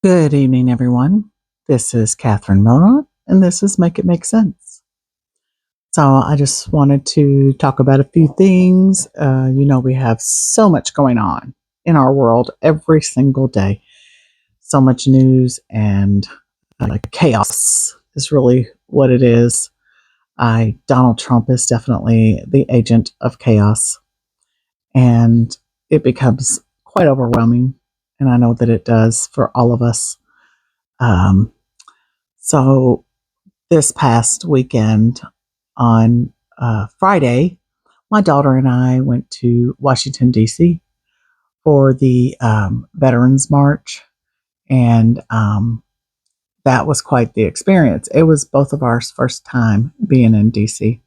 Good evening, everyone. This is Catherine Milrod, and this is Make It Make Sense. So, I just wanted to talk about a few things. We have so much going on in our world every single day. So much news and chaos is really what it is. Donald Trump is definitely the agent of chaos, and it becomes quite overwhelming. And I know that it does for all of us. Um, so, this past weekend on Friday, my daughter and I went to Washington, D.C. for the Veterans March, and that was quite the experience. It was both of our first time being in D.C.,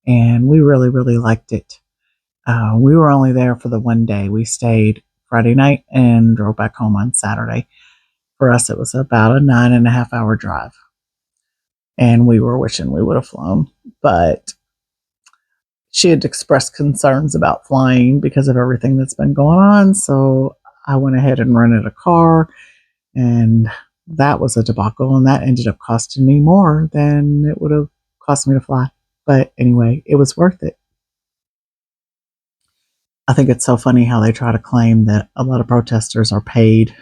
and we really, really liked it. We were only there for the one day. We stayed Friday night and drove back home on Saturday. For us, it was about a 9.5 hour drive, and we were wishing we would have flown, but she had expressed concerns about flying because of everything that's been going on. So I went ahead and rented a car, and that was a debacle. And that ended up costing me more than it would have cost me to fly. But anyway, it was worth it. I think it's so funny how they try to claim that a lot of protesters are paid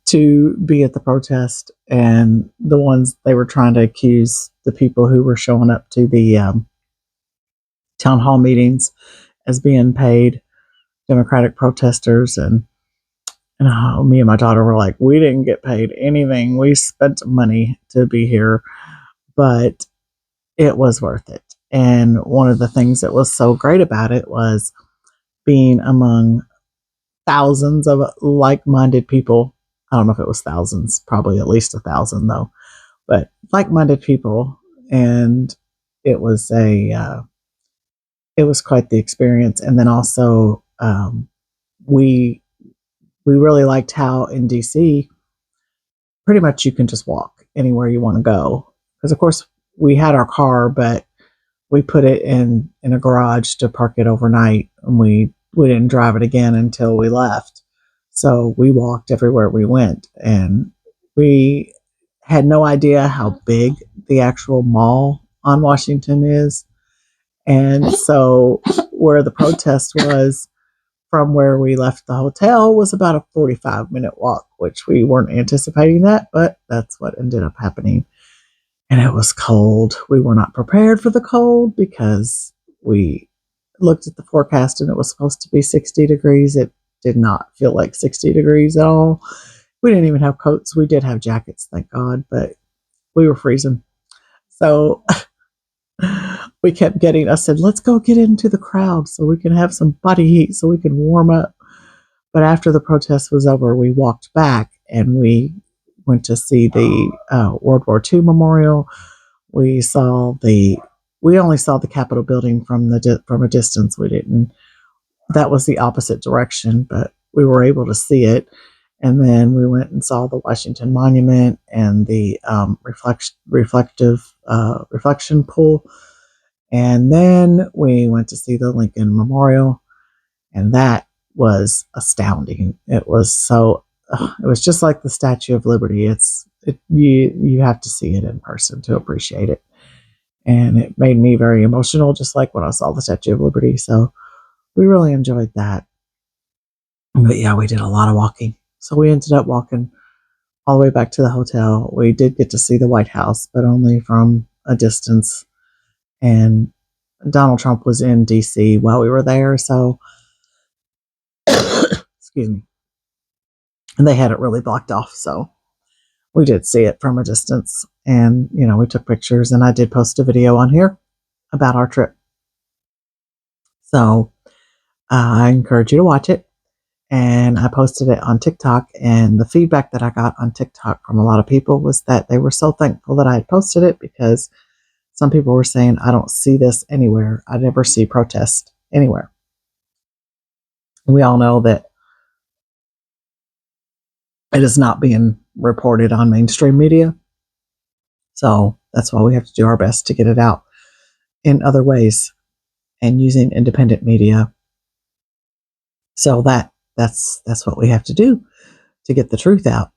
to be at the protest, and the ones they were trying to accuse the people who were showing up to the town hall meetings as being paid Democratic protesters, and me and my daughter were like, we didn't get paid anything. We spent money to be here, but it was worth it. And one of the things that was so great about it was being among thousands of like-minded people. I don't know if it was thousands, probably at least 1,000 though, but like-minded people, and it was it was quite the experience. And then also, we we really liked how in DC, pretty much you can just walk anywhere you want to go. Because of course we had our car, but we put it in a garage to park it overnight, and we didn't drive it again until we left. So we walked everywhere we went, and we had no idea how big the actual mall on Washington is. And so where the protest was from where we left the hotel was about a 45-minute walk, which we weren't anticipating that, but that's what ended up happening. And it was cold. We were not prepared for the cold because we looked at the forecast and it was supposed to be 60 degrees. It did not feel like 60 degrees at all. We didn't even have coats. We did have jackets, thank God, but we were freezing. So we kept getting, I said, let's go get into the crowd so we can have some body heat so we can warm up. But after the protest was over, we walked back and we went to see the World War II memorial. We saw we only saw the Capitol building from from a distance. We didn't. That was the opposite direction, but we were able to see it. And then we went and saw the Washington Monument and the reflection pool. And then we went to see the Lincoln Memorial, and that was astounding. It was it was just like the Statue of Liberty. You have to see it in person to appreciate it. And it made me very emotional, just like when I saw the Statue of Liberty. So we really enjoyed that. But yeah, we did a lot of walking. So we ended up walking all the way back to the hotel. We did get to see the White House, but only from a distance. And Donald Trump was in DC while we were there. So, excuse me. And they had it really blocked off. So we did see it from a distance. And, we took pictures, and I did post a video on here about our trip. So I encourage you to watch it. And I posted it on TikTok. And the feedback that I got on TikTok from a lot of people was that they were so thankful that I had posted it, because some people were saying, I don't see this anywhere. I never see protest anywhere. And we all know that it is not being reported on mainstream media. So that's why we have to do our best to get it out in other ways and using independent media. So that's what we have to do to get the truth out,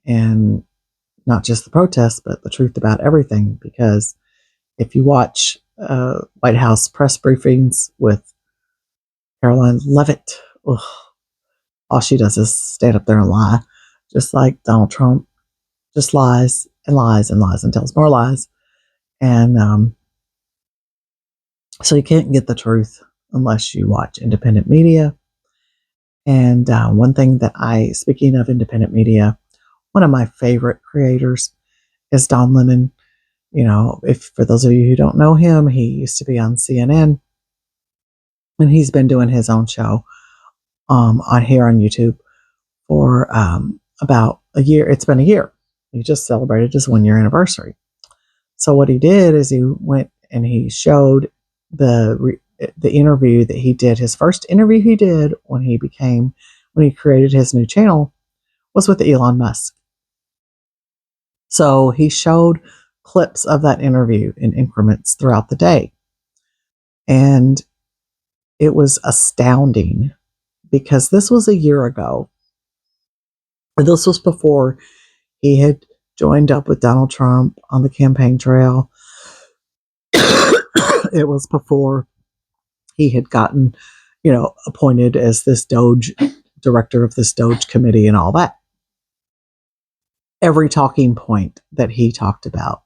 and not just the protests, but the truth about everything. Because if you watch White House press briefings with Caroline Levitt, ugh, all she does is stand up there and lie, just like Donald Trump just lies and lies and lies and tells more lies. And so you can't get the truth unless you watch independent media. And one thing that speaking of independent media, one of my favorite creators is Don Lemon. You know, if for those of you who don't know him, he used to be on CNN, and he's been doing his own show on here on YouTube for about a year. It's been a year. He just celebrated his 1 year anniversary. So what he did is he went and he showed the interview that he did. His first interview he did when he created his new channel was with Elon Musk. So he showed clips of that interview in increments throughout the day. And it was astounding because this was a year ago. This was before he had joined up with Donald Trump on the campaign trail. It was before he had gotten, appointed as this Doge director of this Doge committee and all that. Every talking point that he talked about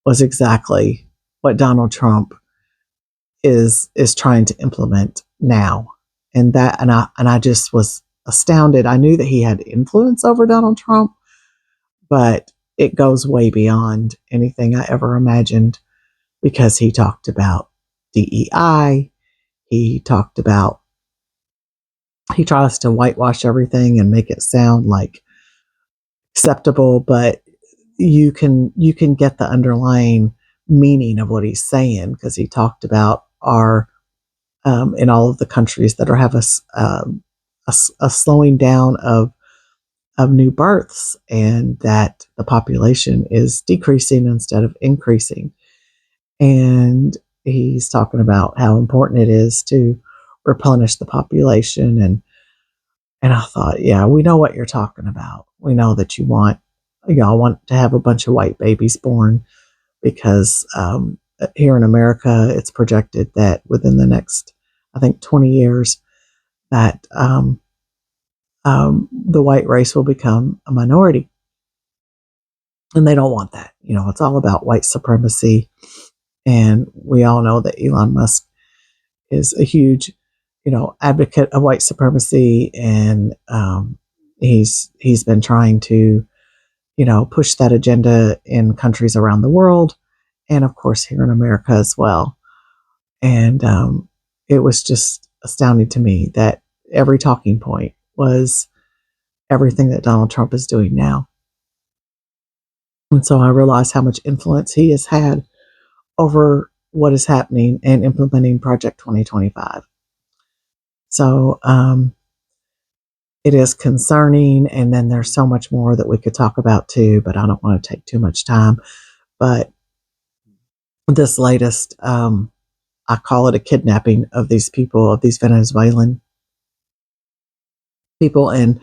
was exactly what Donald Trump is trying to implement now. And I just was astounded. I knew that he had influence over Donald Trump, but it goes way beyond anything I ever imagined, because he talked about DEI. He tries to whitewash everything and make it sound like acceptable, but you can get the underlying meaning of what he's saying, because he talked about our in all of the countries that are have a slowing down of new births, and that the population is decreasing instead of increasing. And he's talking about how important it is to replenish the population. And I thought, yeah, we know what you're talking about. We know that y'all want to have a bunch of white babies born, because here in America, it's projected that within the next, I think, 20 years, that the white race will become a minority. And they don't want that. It's all about white supremacy. And we all know that Elon Musk is a huge, advocate of white supremacy. And he's been trying to, push that agenda in countries around the world, and of course here in America as well. And it was just astounding to me that every talking point was everything that Donald Trump is doing now. And so I realized how much influence he has had over what is happening and implementing Project 2025. So it is concerning. And then there's so much more that we could talk about too, but I don't want to take too much time. But this latest, I call it a kidnapping of these people, of these Venezuelan people, and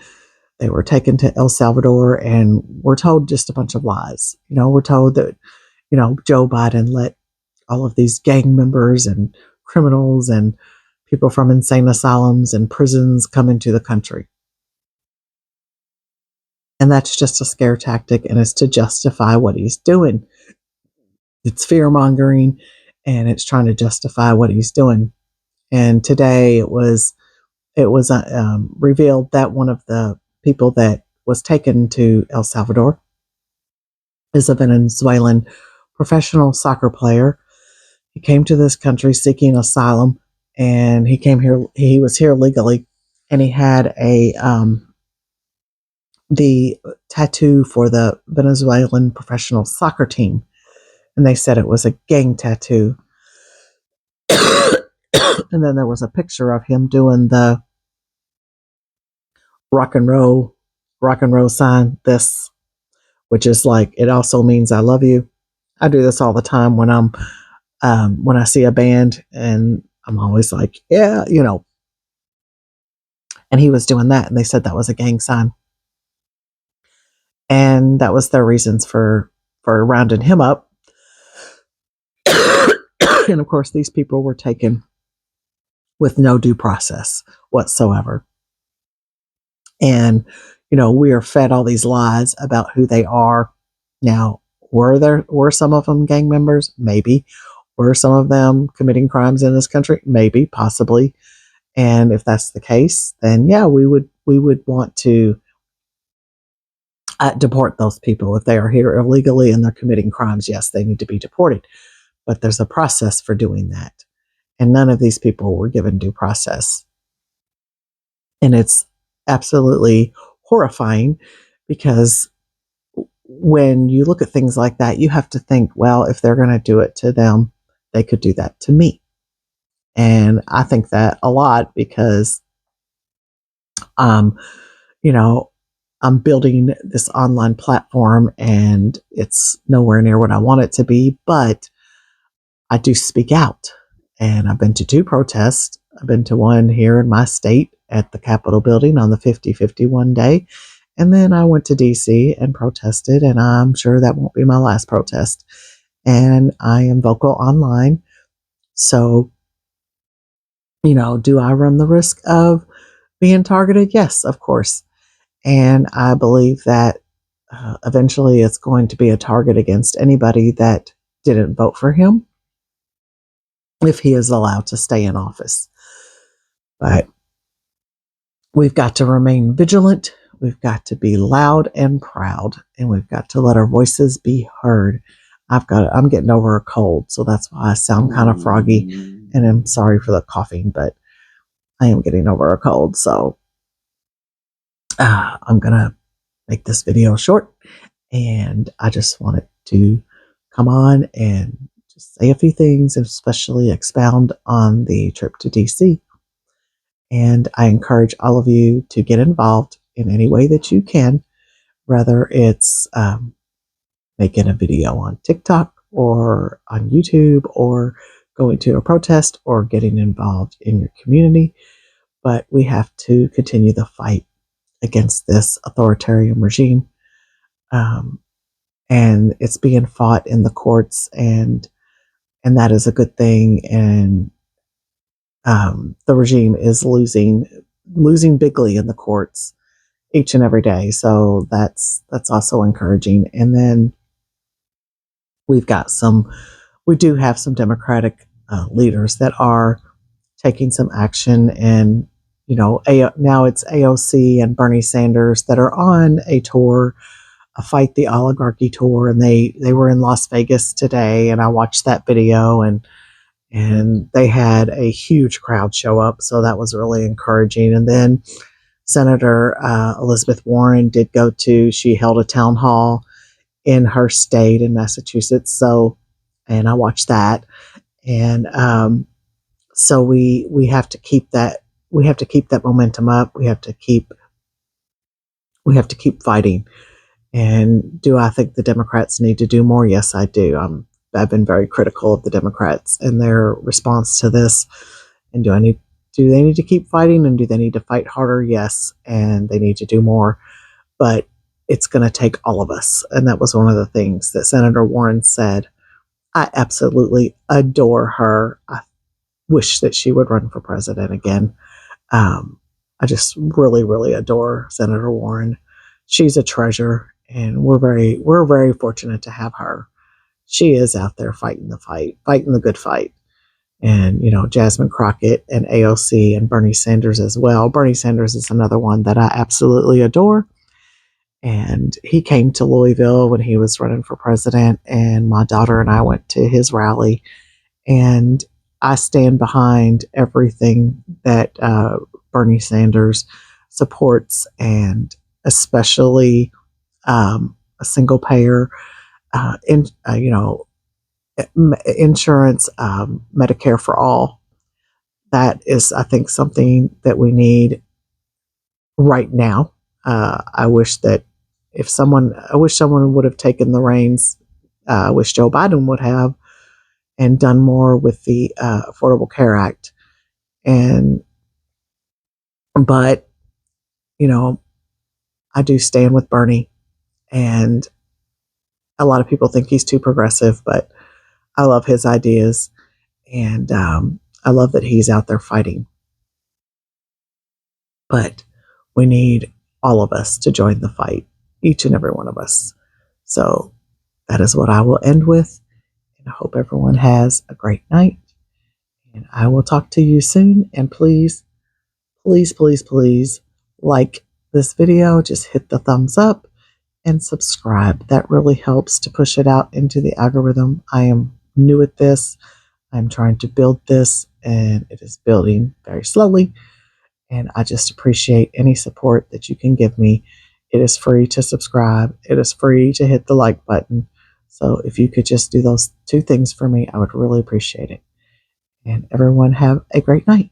they were taken to El Salvador, and we're told just a bunch of lies. We're told that, Joe Biden let all of these gang members and criminals and people from insane asylums and prisons come into the country. And that's just a scare tactic, and it's to justify what he's doing. It's fear mongering, and it's trying to justify what he's doing. And today it was revealed that one of the people that was taken to El Salvador is a Venezuelan professional soccer player. He came to this country seeking asylum, and he was here legally, and he had the tattoo for the Venezuelan professional soccer team, and they said it was a gang tattoo. And then there was a picture of him doing the rock and roll sign, this, which is like, it also means I love you. I do this all the time when I see a band, and I'm always like, yeah, and he was doing that, and they said that was a gang sign. And that was their reasons for rounding him up. And of course, these people were taken with no due process whatsoever. And, we are fed all these lies about who they are. Now, were some of them gang members? Maybe. Were some of them committing crimes in this country? Maybe, possibly. And if that's the case, then yeah, we would want to deport those people. If they are here illegally and they're committing crimes, yes, they need to be deported. But there's a process for doing that. And none of these people were given due process. And it's absolutely horrifying because when you look at things like that, you have to think, well, if they're going to do it to them, they could do that to me. And I think that a lot because, um, you know, I'm building this online platform and it's nowhere near what I want it to be, but I do speak out. And I've been to two protests. I've been to one here in my state at the Capitol building on the 50-51 day. And then I went to DC and protested, and I'm sure that won't be my last protest. And I am vocal online. So, do I run the risk of being targeted? Yes, of course. And I believe that eventually it's going to be a target against anybody that didn't vote for him if he is allowed to stay in office. But we've got to remain vigilant. We've got to be loud and proud, and we've got to let our voices be heard. I'm getting over a cold, so that's why I sound kind of froggy, and I'm sorry for the coughing, but I am getting over a cold, so I'm gonna make this video short, and I just wanted to come on and just say a few things, especially expound on the trip to DC. And I encourage all of you to get involved in any way that you can, whether it's making a video on TikTok or on YouTube or going to a protest or getting involved in your community. But we have to continue the fight against this authoritarian regime. Um, and it's being fought in the courts, and that is a good thing. And the regime is losing bigly in the courts each and every day. So that's also encouraging. And then we do have some Democratic leaders that are taking some action, and now it's AOC and Bernie Sanders that are on a tour, a Fight the Oligarchy tour, and they were in Las Vegas today, and I watched that video, and they had a huge crowd show up, so that was really encouraging. And then Senator Elizabeth Warren she held a town hall in her state in Massachusetts. So, and I watched that. And so we have to keep that, momentum up. We have to keep fighting. And do I think the Democrats need to do more? Yes, I do. I've been very critical of the Democrats and their response to this. And do they need to keep fighting, and do they need to fight harder? Yes, and they need to do more. But it's going to take all of us. And that was one of the things that Senator Warren said. I absolutely adore her. I wish that she would run for president again. I just really, really adore Senator Warren. She's a treasure, and we're very fortunate to have her. She is out there fighting the good fight. And Jasmine Crockett and AOC and Bernie Sanders as well. Bernie Sanders is another one that I absolutely adore. And he came to Louisville when he was running for president, and my daughter and I went to his rally. And I stand behind everything that Bernie Sanders supports, and especially a single payer, insurance, Medicare for all. That is, I think, something that we need right now. I wish someone would have taken the reins. I wish Joe Biden would have and done more with the Affordable Care Act. But I do stand with Bernie, And a lot of people think he's too progressive, but I love his ideas. And I love that he's out there fighting. But we need all of us to join the fight, each and every one of us. So that is what I will end with. And I hope everyone has a great night. And I will talk to you soon. And please, please, please, please like this video. Just hit the thumbs up and subscribe. That really helps to push it out into the algorithm. I am new at this. I'm trying to build this, and it is building very slowly. And I just appreciate any support that you can give me. It is free to subscribe, it is free to hit the like button. So if you could just do those two things for me, I would really appreciate it. And everyone have a great night.